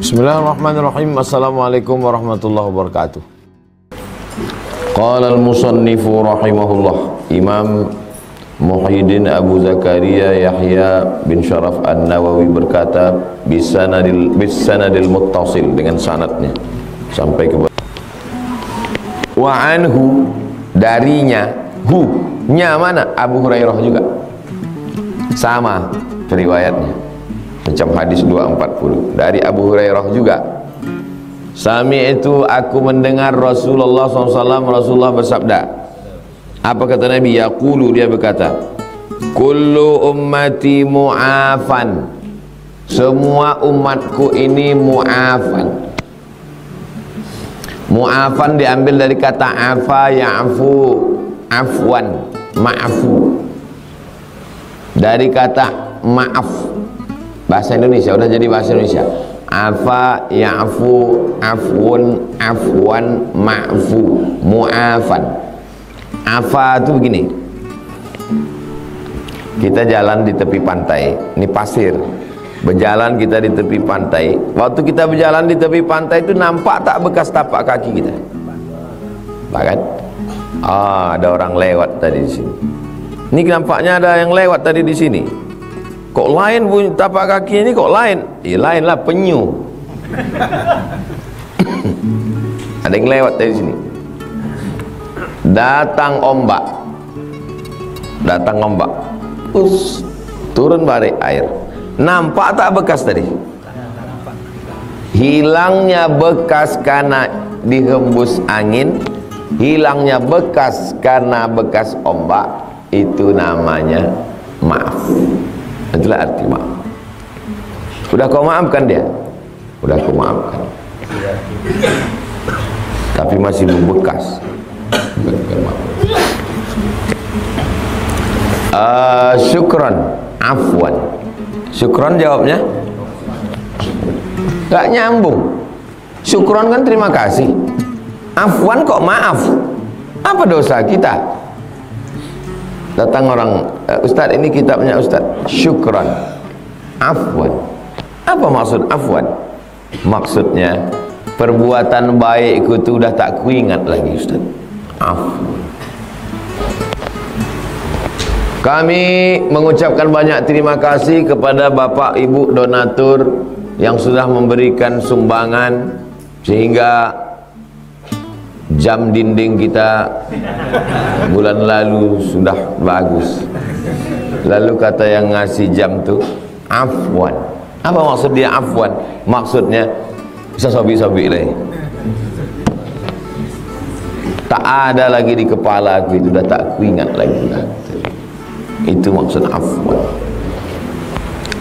Bismillahirrahmanirrahim. Assalamualaikum warahmatullahi wabarakatuh. Qala al-musannifu rahimahullah, Imam Muhyiddin Abu Zakaria Yahya bin Syaraf An-Nawawi berkata bisanadil muttasil, dengan sanadnya sampai ke wa anhu, darinya, nya mana? Abu Hurairah juga sama riwayatnya macam hadis 240 dari Abu Hurairah juga. Sami itu aku mendengar Rasulullah SAW, Rasulullah bersabda. Apa kata Nabi? Yaqulu, dia berkata, kullu ummati mu'afan, semua umatku ini mu'afan. Mu'afan diambil dari kata afa ya'fu, afwan, ma'fu, dari kata maaf, bahasa Indonesia, udah jadi bahasa Indonesia. Afa ya'fu, afwun, afwan, ma'fu, mu'afan. Afa itu begini, kita jalan di tepi pantai, ini pasir, berjalan kita di tepi pantai. Waktu kita berjalan di tepi pantai itu nampak tak bekas tapak kaki kita? Bahkan ada orang lewat tadi di sini. Ini nampaknya ada yang lewat tadi di sini. Kok lain bunyi tapak kaki ini, kok lain? Ya lain lah, penyu. Ada yang lewat dari sini. Datang ombak, turun balik air. Nampak tak bekas tadi? Hilangnya bekas karena dihembus angin, hilangnya bekas karena bekas ombak, itu namanya maaf. Itulah arti maaf. Sudah kau maafkan dia? Sudah kau maafkan. Tapi masih membekas. Syukran, afwan. Syukran jawabnya gak nyambung. Syukran kan terima kasih, afwan kok maaf. Apa dosa kita? Datang orang, Ustaz ini kitabnya Ustaz, syukran, afwan. Apa maksud afwan? Maksudnya perbuatan baikku itu udah tak kuingat lagi Ustaz. Afwan. Kami mengucapkan banyak terima kasih kepada Bapak Ibu donatur yang sudah memberikan sumbangan sehingga jam dinding kita bulan lalu sudah bagus. Lalu kata yang ngasih jam tuh afwan. Apa maksud dia afwan? Maksudnya bisa sobi-sobi lagi, tak ada lagi di kepala aku, itu dah tak kuingat lagi. Itu maksud afwan.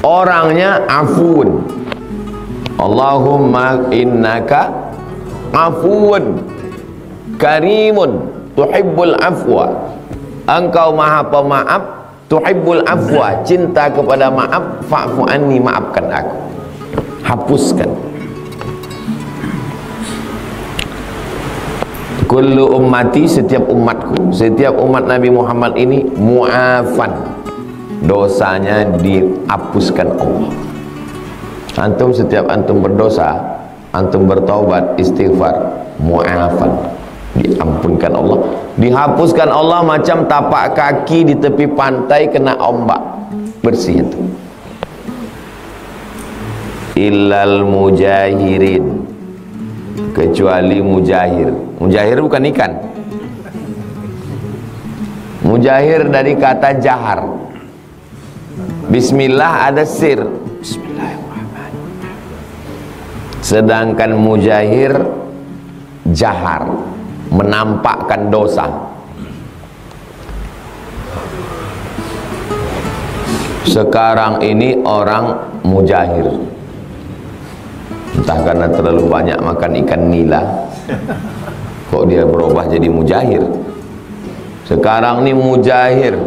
Orangnya afun. Allahumma innaka afun karimun tuhibbul afwa. Engkau maha pemaaf, tuhibbul afwa, cinta kepada maaf, fa'fu anni, maafkan aku, hapuskan. Kullu ummati, setiap umatku, setiap umat Nabi Muhammad ini mu'afan, dosanya dihapuskan Allah. Antum, setiap antum berdosa, antum bertaubat, istighfar, mu'afan, diampunkan Allah, dihapuskan Allah. Macam tapak kaki di tepi pantai kena ombak, bersih itu. Illal mujahirin, kecuali mujahir. Mujahir bukan ikan. Mujahir dari kata jahar. Bismillah ada sir, Bismillahirrahmanirrahim. Sedangkan mujahir jahar, menampakkan dosa. Sekarang ini orang mujahir, entah karena terlalu banyak makan ikan nila, kok dia berubah jadi mujahir. Sekarang ini mujahir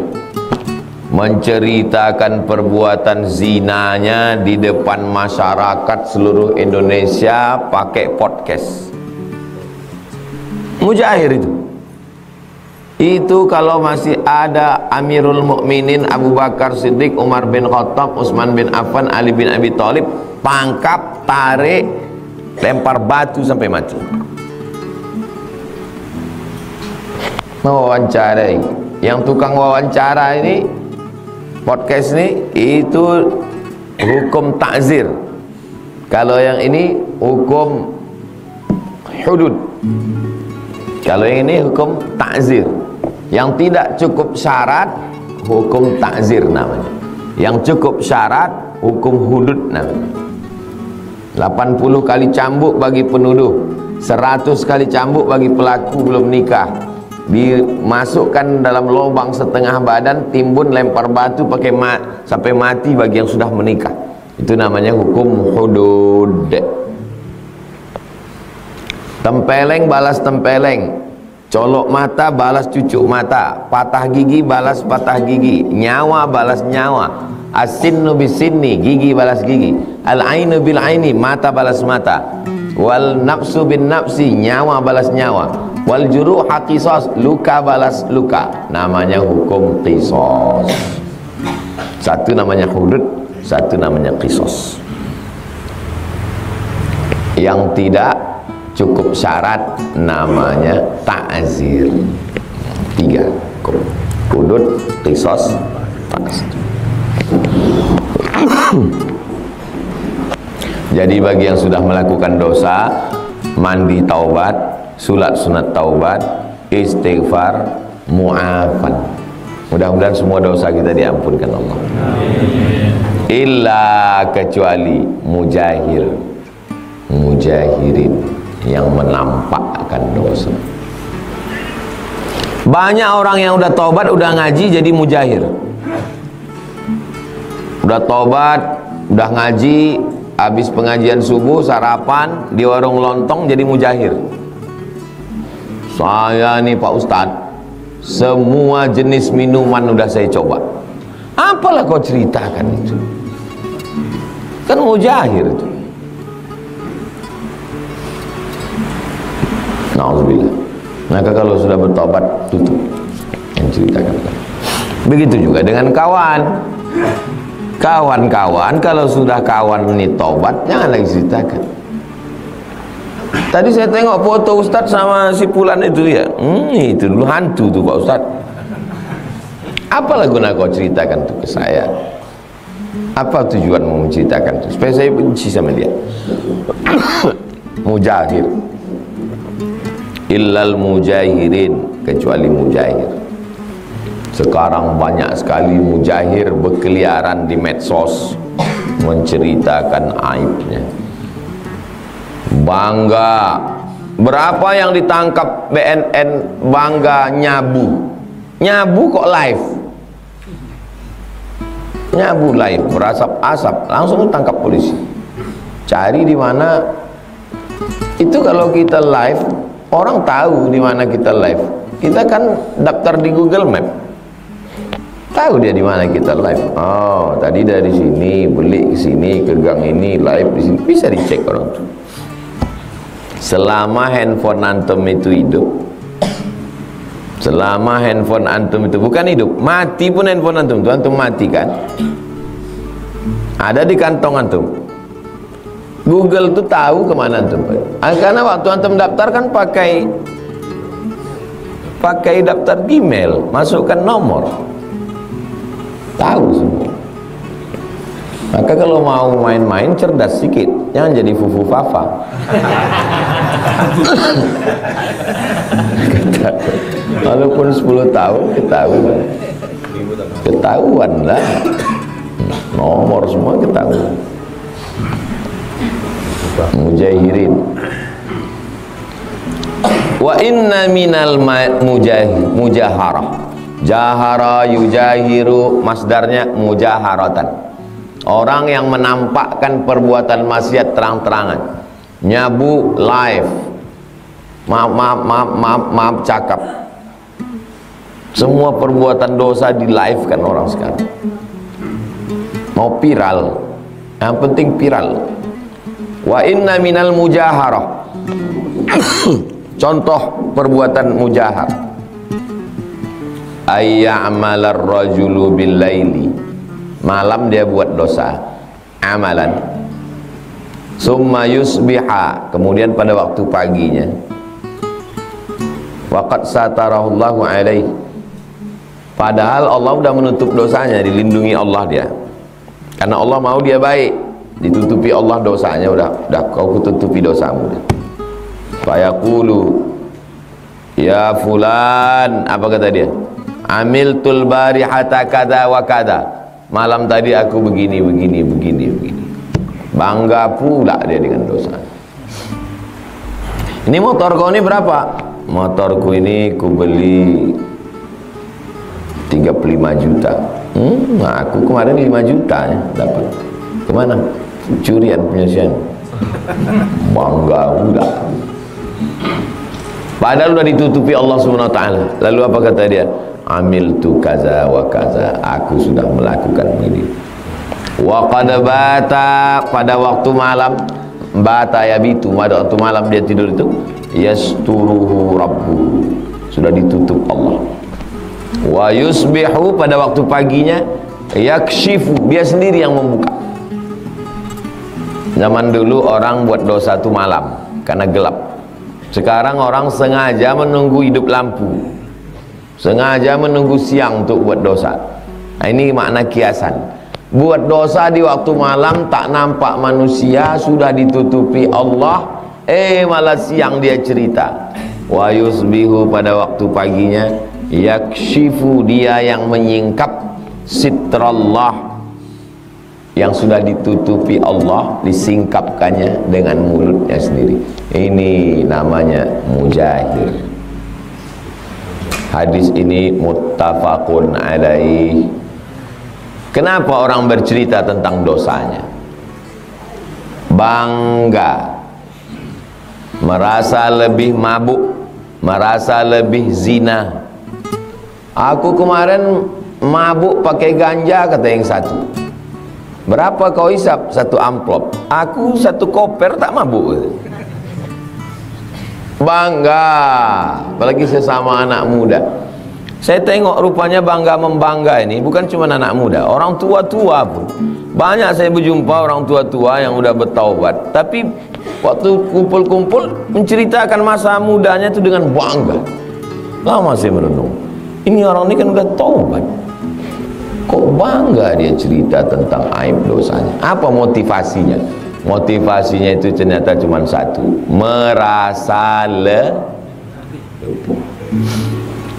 menceritakan perbuatan zinanya di depan masyarakat seluruh Indonesia pakai podcast. Mujahir itu Itu kalau masih ada Amirul Mukminin Abu Bakar Siddiq, Umar bin Khattab, Utsman bin Affan, Ali bin Abi Thalib, tangkap, tarik, lempar batu sampai mati. Wawancarai. Yang tukang wawancara ini, podcast ini, itu hukum takzir. Kalau yang ini hukum hudud. Kalau yang ini hukum takzir. Yang tidak cukup syarat, hukum takzir namanya. Yang cukup syarat, hukum hudud namanya. 80 kali cambuk bagi penuduh, 100 kali cambuk bagi pelaku belum nikah. Dimasukkan dalam lubang setengah badan, timbun, lempar batu pakai sampai mati bagi yang sudah menikah. Itu namanya hukum hudud. Tempeleng balas tempeleng, colok mata balas cucuk mata, patah gigi balas patah gigi, nyawa balas nyawa, as-sinnu bis-sinni, gigi balas gigi, al-ainu bil-aini, mata balas mata, wal nafsu bin nafsi, nyawa balas nyawa, wal juruha qisas, luka balas luka. Namanya hukum qisas. Satu namanya hudud, satu namanya qisas. Yang tidak cukup syarat namanya ta'zir. 3 hudud, qisas, ta'zir. Jadi bagi yang sudah melakukan dosa, mandi taubat, sulat sunat taubat, istighfar, mu'afan. Mudah-mudahan semua dosa kita diampunkan Allah. Illa kecuali mujahirin yang menampakkan dosa. Banyak orang yang udah taubat, udah ngaji jadi mujahir. Udah taubat, udah ngaji, habis pengajian subuh sarapan di warung lontong jadi mujahir. Saya nih Pak Ustadz, semua jenis minuman udah saya coba. Apalah kau ceritakan itu? Kan mujahir itu. Na'udzubillah. Maka kalau sudah bertobat, tutup yang ceritakan. Begitu juga dengan kawan. Kawan-kawan, kalau sudah kawan ini tobat, jangan lagi ceritakan. Tadi saya tengok foto Ustadz sama si Fulan itu ya. Itu dulu hantu tuh Pak Ustadz. Apalah guna kau ceritakan itu ke saya? Apa tujuan mau menceritakan itu? Supaya saya benci sama dia. Mujahir. Illal mujahirin, kecuali mujahir. Sekarang banyak sekali mujahir berkeliaran di medsos menceritakan aibnya. Bangga. Berapa yang ditangkap BNN bangga nyabu. Nyabu kok live. Nyabu live, berasap-asap, langsung ditangkap polisi. Cari di mana. Itu kalau kita live, orang tahu di mana kita live. Kita kan daftar di Google Map. Tahu dia di mana kita live. Oh, tadi dari sini beli ke sini, ke gang ini, live di sini. Bisa dicek orang tuh. Selama handphone antum itu hidup, selama handphone antum itu bukan hidup, mati pun handphone antum tuh, antum mati kan, ada di kantong antum. Google tuh tahu kemana antum. Karena waktu antum daftar kan pakai daftar Gmail, masukkan nomor, tahu semua. Maka kalau mau main-main cerdas sedikit, jangan jadi fufu fafa. Walaupun 10 tahun ketahuan lah, nomor semua ketahuan. Mujahirin. Wa inna minal mujaharah. Jahara yujahiru, masdarnya mujaharatan. Orang yang menampakkan perbuatan maksiat terang-terangan. Nyabu live. Maaf cakap. Semua perbuatan dosa di live kan orang sekarang. Mau viral. Yang penting viral. Wa inna minal mujaharah. Contoh perbuatan mujahar. ayya'malar rajulu bil laili, malam dia buat dosa amalan, summa yusbiha, kemudian pada waktu paginya, waqad satarahullahu alaihi, padahal Allah udah menutup dosanya, dilindungi Allah dia, karena Allah mau dia baik, ditutupi Allah dosanya, udah kau tutupi dosamu. Fayaqulu ya fulan, apa kata dia? Amiltul barihata kada wa kada, malam tadi aku begini. Bangga pula dia dengan dosa. Ini motor kau ini berapa? Motorku ini ku beli 35 juta. Nah, aku kemarin 5 juta ya dapat. Kemana? Curian penyelesaian. Bangga pula. Padahal sudah ditutupi Allah Subhanahu wa taala. Lalu apa kata dia? Amiltu kaza wa kaza, aku sudah melakukan ini. Wa qad bata, pada waktu malam, bata yabitu, pada waktu malam dia tidur itu, yasturuhu rabbuhu, sudah ditutup Allah. Wa yusbihu, pada waktu paginya, yakshifu, dia sendiri yang membuka. Zaman dulu orang buat dosa itu malam karena gelap. Sekarang orang sengaja menunggu hidup lampu, sengaja menunggu siang untuk buat dosa. Nah, ini makna kiasan. Buat dosa di waktu malam, tak nampak manusia, sudah ditutupi Allah, malah siang dia cerita. Wa yusbihu, pada waktu paginya, yakshifu, dia yang menyingkap sitrallah, yang sudah ditutupi Allah, disingkapkannya dengan mulutnya sendiri. Ini namanya mujahir. Hadis ini muttafaqun alaih. Kenapa orang bercerita tentang dosanya? Bangga, merasa lebih mabuk, merasa lebih zina. Aku kemarin mabuk pakai ganja, kata yang satu. Berapa kau hisap? 1 amplop. Aku 1 koper tak mabuk. Bangga, apalagi sesama anak muda. Saya tengok rupanya bangga membangga ini bukan cuma anak muda, orang tua-tua pun. Banyak saya berjumpa orang tua-tua yang udah bertaubat, tapi waktu kumpul-kumpul menceritakan masa mudanya itu dengan bangga. Lama saya merenung, ini orang ini kan udah taubat, kok bangga dia cerita tentang aib dosanya? Apa motivasinya? Motivasinya itu ternyata cuma satu, merasa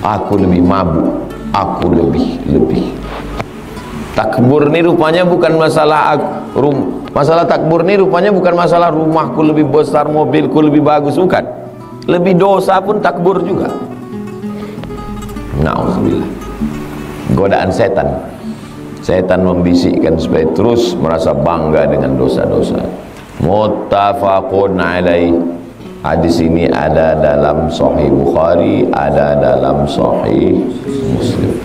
aku lebih mabuk, aku lebih. Takbur ini rupanya bukan masalah masalah takbur ini rupanya bukan masalah rumahku lebih besar, mobilku lebih bagus, bukan. Lebih dosa pun takbur juga. Na'udzubillah. Godaan setan. Setan membisikkan supaya terus merasa bangga dengan dosa-dosa. Muttafaqun alaih. Hadis ini ada dalam Sahih Bukhari, ada dalam Sahih Muslim.